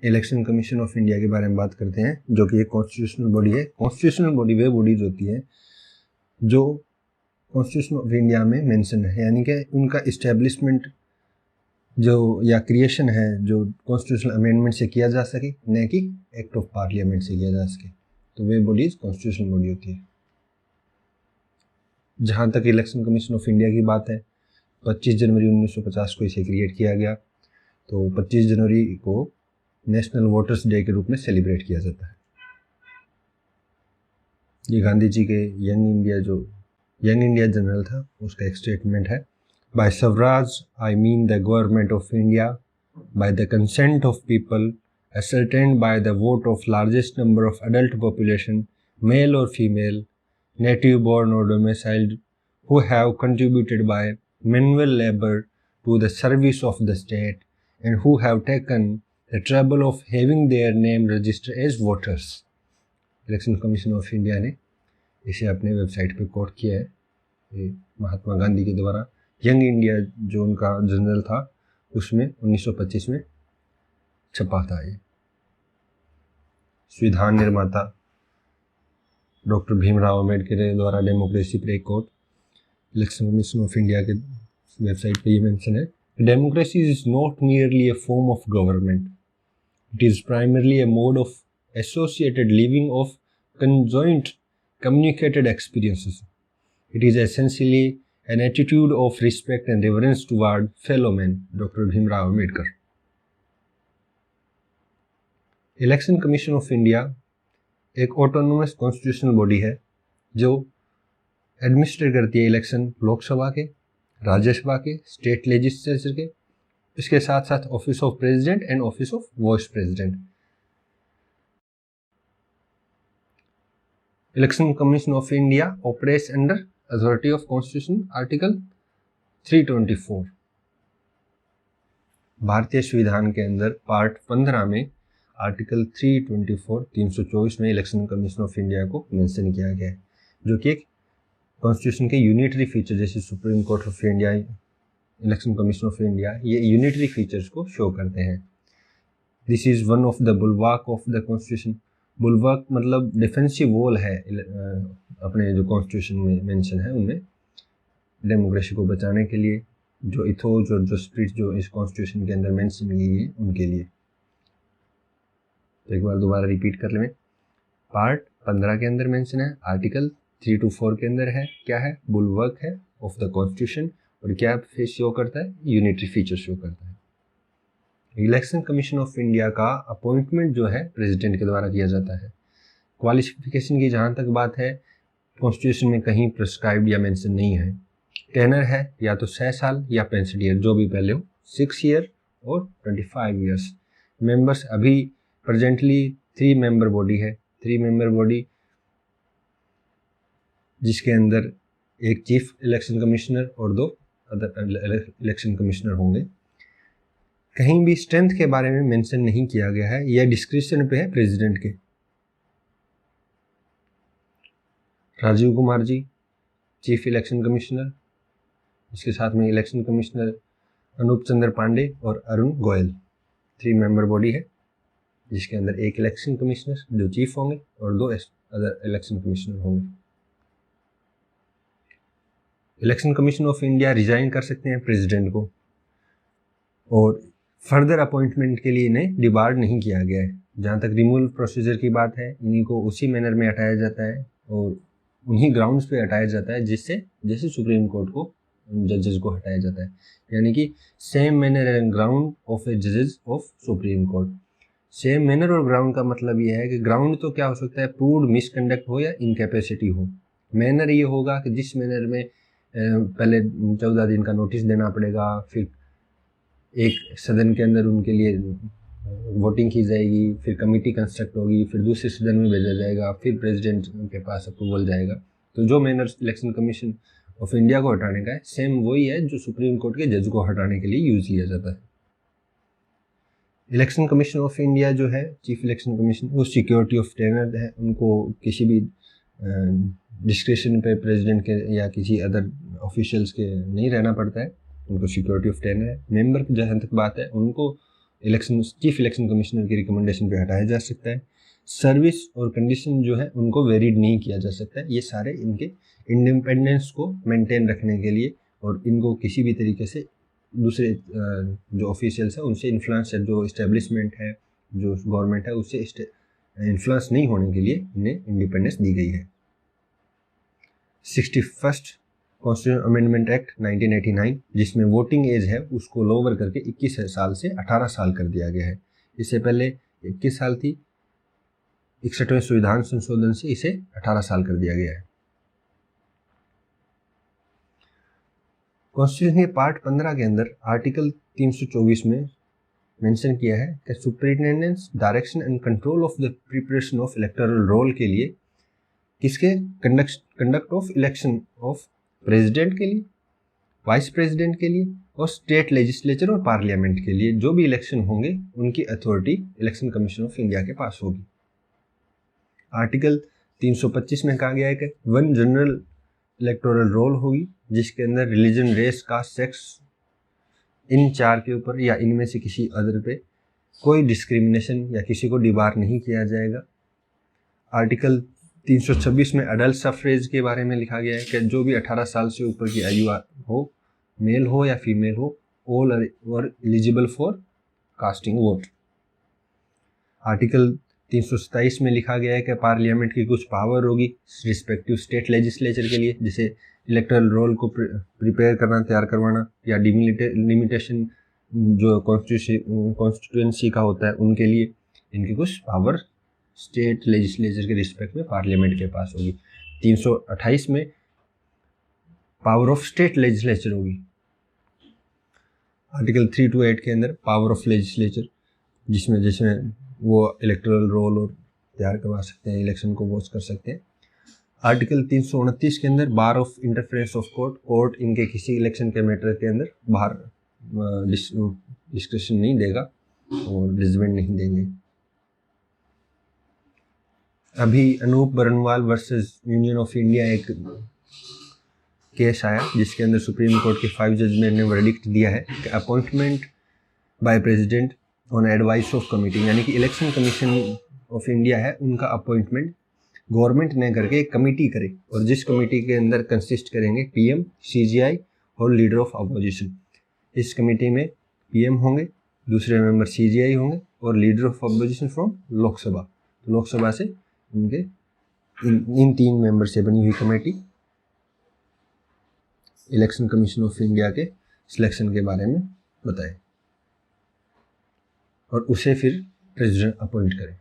Election commission of India के बारे में बात करते हैं, जो कि एक कॉन्स्टिट्यूशनल बॉडी है। कॉन्स्टिट्यूशनल बॉडी वे बॉडीज होती है जो कॉन्स्टिट्यूशन ऑफ इंडिया में मेंशन है, यानी कि उनका इस्टेब्लिशमेंट जो या क्रिएशन है जो कॉन्स्टिट्यूशनल अमेंडमेंट से किया जा सके, न कि एक्ट ऑफ पार्लियामेंट से किया जा सके। तो वे बॉडीज कॉन्स्टिट्यूशनल बॉडी होती है। जहाँ तक इलेक्शन कमीशन ऑफ इंडिया की बात है, 25 जनवरी 1950 को इसे क्रिएट किया गया। तो 25 जनवरी को नेशनल वोटर्स डे के रूप में सेलिब्रेट किया जाता है। ये गांधी जी के यंग इंडिया जनरल था, उसका एक स्टेटमेंट है। By Swaraj I mean the government of India by the consent of people ascertained by the vote of largest number of adult population, male or female, native born or domiciled, who have contributed by manual labor to the service of the state and who have taken the trouble of having their name registered as voters. Election commission of India ने इसे अपने website पे coat किया है। ये महात्मा गांधी के द्वारा young India जो उनका जर्नल था उसमें 1925 में छपा था। ये संविधान निर्माता डॉक्टर भीमराव अम्बेडकर के द्वारा डेमोक्रेसी पर एक quote election commission of India के वेबसाइट पे ये मेंशन है। Democracy is not merely a form of government, it is primarily a mode of associated living of conjoint communicated experiences, it is essentially an attitude of respect and reverence toward fellow man. Doctor Bhimrao Ambedkar. Election commission of India एक autonomous constitutional body है जो administrate करती है election Lok Sabha के, राज्यसभा के, state legislature के, इसके साथ साथ office of president and office of vice president. Election commission of India operates under authority of constitution article 324। भारतीय संविधान के अंदर पार्ट 15 में आर्टिकल 324 में इलेक्शन कमीशन ऑफ इंडिया को मेंशन किया गया है, जो कि एक कॉन्स्टिट्यूशन के यूनिटरी फीचर जैसे supreme court of India, election commission of India, ये यूनिटरी फीचर्स को शो करते हैं। This is one of the bulwark of the constitution. Bulwark मतलब डिफेंसिव वॉल है अपने जो कॉन्स्टिट्यूशन में मेंशन है उनमें, डेमोक्रेसी को बचाने के लिए जो इथोस और जो स्पिरिट जो इस कॉन्स्टिट्यूशन के अंदर मेंशन की गई है उनके लिए। तो एक बार दोबारा रिपीट कर लें। पार्ट 15 के अंदर मेंशन है, आर्टिकल 324 के अंदर है, क्या है, बुलवर्क है ऑफ द कॉन्स्टिट्यूशन, और क्या फेस शो करता है, यूनिटरी फीचर शो करता है। इलेक्शन कमीशन ऑफ इंडिया का अपॉइंटमेंट जो है प्रेसिडेंट के द्वारा किया जाता है। क्वालिफिकेशन की जहाँ तक बात है, कॉन्स्टिट्यूशन में कहीं प्रिस्क्राइब्ड या मेंशन नहीं है। टेनर है या तो 6 साल या 65 ईयर, जो भी पहले हो, 6 ईयर और 25 ईयर्स। मेंबर्स अभी प्रेजेंटली 3 मेंबर बॉडी है, 3 मेंबर बॉडी जिसके अंदर एक चीफ इलेक्शन कमिश्नर और 2 अदर इलेक्शन कमिश्नर होंगे। कहीं भी स्ट्रेंथ के बारे में मेंशन नहीं किया गया है, यह डिस्क्रिप्शन पे है प्रेसिडेंट के। Rajiv Kumar ji chief election commissioner, इसके साथ में इलेक्शन कमिश्नर अनूप चंद्र पांडे और अरुण गोयल। 3 मेंबर बॉडी है जिसके अंदर एक इलेक्शन कमिश्नर जो चीफ होंगे और 2 अदर इलेक्शन कमिश्नर होंगे। Election commission of India resign कर सकते हैं प्रेसिडेंट को, और फर्दर अपॉइंटमेंट के लिए इन्हें डिबार्ड नहीं किया गया है। जहाँ तक रिमूवल प्रोसीजर की बात है, इन्हीं को उसी मैनर में हटाया जाता है और उन्हीं ग्राउंड्स पे हटाया जाता है जिससे जैसे सुप्रीम कोर्ट को जजेस को हटाया जाता है, यानी कि same manner and ground of a जजेस of supreme court. Same manner और ग्राउंड का मतलब ये है कि ग्राउंड तो क्या हो सकता है, प्रूव्ड मिसकंडक्ट हो या इनकैपेसिटी हो। मैनर ये होगा कि जिस मैनर में पहले 14 दिन का नोटिस देना पड़ेगा, फिर एक सदन के अंदर उनके लिए वोटिंग की जाएगी, फिर कमेटी कंस्ट्रक्ट होगी, फिर दूसरे सदन में भेजा जाएगा, फिर प्रेसिडेंट के पास अप्रूवल जाएगा। तो जो manner election commission of India को हटाने का है, सेम वही है जो सुप्रीम कोर्ट के जज को हटाने के लिए यूज किया जाता है। इलेक्शन कमीशन ऑफ इंडिया जो है, चीफ इलेक्शन कमीशन, वो सिक्योरिटी ऑफ टेनर है। उनको किसी भी डिस्क्रिप्शन पे प्रेसिडेंट के या किसी अदर ऑफिशियल्स के नहीं रहना पड़ता है, उनको सिक्योरिटी ऑफ टेनर है। मेंबर की जहाँ तक बात है, उनको चीफ इलेक्शन कमिश्नर की रिकमेंडेशन पे हटाया जा सकता है। सर्विस और कंडीशन जो है उनको वेरीड नहीं किया जा सकता है। ये सारे इनके इंडिपेंडेंस को मेंटेन रखने के लिए और इनको किसी भी तरीके से दूसरे जो ऑफिशियल्स है उनसे इन्फ्लुएंस है, जो इस्टेब्लिशमेंट है, जो गवर्नमेंट है, उससे इन्फ्लुएंस नहीं होने के लिए इन्हें इंडिपेंडेंस दी गई है। 61st कॉन्स्टिट्यूशन अमेंडमेंट एक्ट 1989 जिसमें वोटिंग एज है उसको लोअर करके 21 साल से 18 साल कर दिया गया है। इससे पहले 21 साल थी, 61वें संविधान संशोधन से इसे 18 साल कर दिया गया है। कॉन्स्टिट्यूशन के पार्ट 15 के अंदर आर्टिकल 324 में मेंशन किया है कि superintendence direction and control of the preparation of electoral roll के लिए किसके conduct of election of president के लिए, वाइस प्रेसिडेंट के लिए और स्टेट लेजिस्लेचर और पार्लियामेंट के लिए जो भी इलेक्शन होंगे उनकी authority election commission of India के पास होगी। आर्टिकल 325 में कहा गया है कि वन जनरल इलेक्टोरल रोल होगी जिसके अंदर रिलीजन, रेस, कास्ट, सेक्स इन चार के ऊपर या इनमें से किसी अदर पे कोई डिस्क्रिमिनेशन या किसी को डिबार नहीं किया जाएगा। आर्टिकल 326 में अडल्ट सफरेज के बारे में लिखा गया है कि जो भी 18 साल से ऊपर की आयु हो, मेल हो या फीमेल हो, all are eligible for casting vote. Article 327 में लिखा गया है कि पार्लियामेंट की कुछ पावर होगी रिस्पेक्टिव स्टेट लेजिस्लेचर के लिए, जैसे इलेक्टोरल रोल को प्रिपेयर करना, तैयार करवाना, या लिमिटेशन जो कॉन्स्टिट्यूएंसी का होता है उनके लिए इनकी कुछ पावर स्टेट लेजिस्लेचर के रिस्पेक्ट में पार्लियामेंट के पास होगी। 328 में पावर ऑफ स्टेट लेजिस्लेचर होगी। आर्टिकल 328 के अंदर पावर ऑफ लेजिस्लेचर जिसमें वो इलेक्टोरल रोल और तैयार करवा सकते हैं, इलेक्शन को वॉच कर सकते हैं। आर्टिकल 329 के अंदर बार ऑफ इंटरफेरेंस ऑफ कोर्ट इनके किसी इलेक्शन के मैटर के अंदर बाहर डिस्कशन नहीं देगा और जजमेंट नहीं देंगे। अभी Anoop Barnwal versus union of India एक केस आया जिसके अंदर सुप्रीम कोर्ट के 5 जजमेंट ने वर्डिक्ट दिया है कि appointment by president on advice of committee, यानी कि इलेक्शन कमीशन ऑफ इंडिया है उनका अपॉइंटमेंट गवर्नमेंट ने करके एक कमेटी करे और जिस कमेटी के अंदर कंसिस्ट करेंगे पीएम, सीजीआई और लीडर ऑफ अपोजिशन। इस कमेटी में पीएम होंगे, दूसरे मेंबर सीजीआई होंगे और leader of opposition from Lok Sabha. तो लोकसभा से इनके इन 3 मेंबर से बनी हुई committee election commission of India के सिलेक्शन के बारे में बताए और उसे फिर प्रेसिडेंट अपॉइंट करें।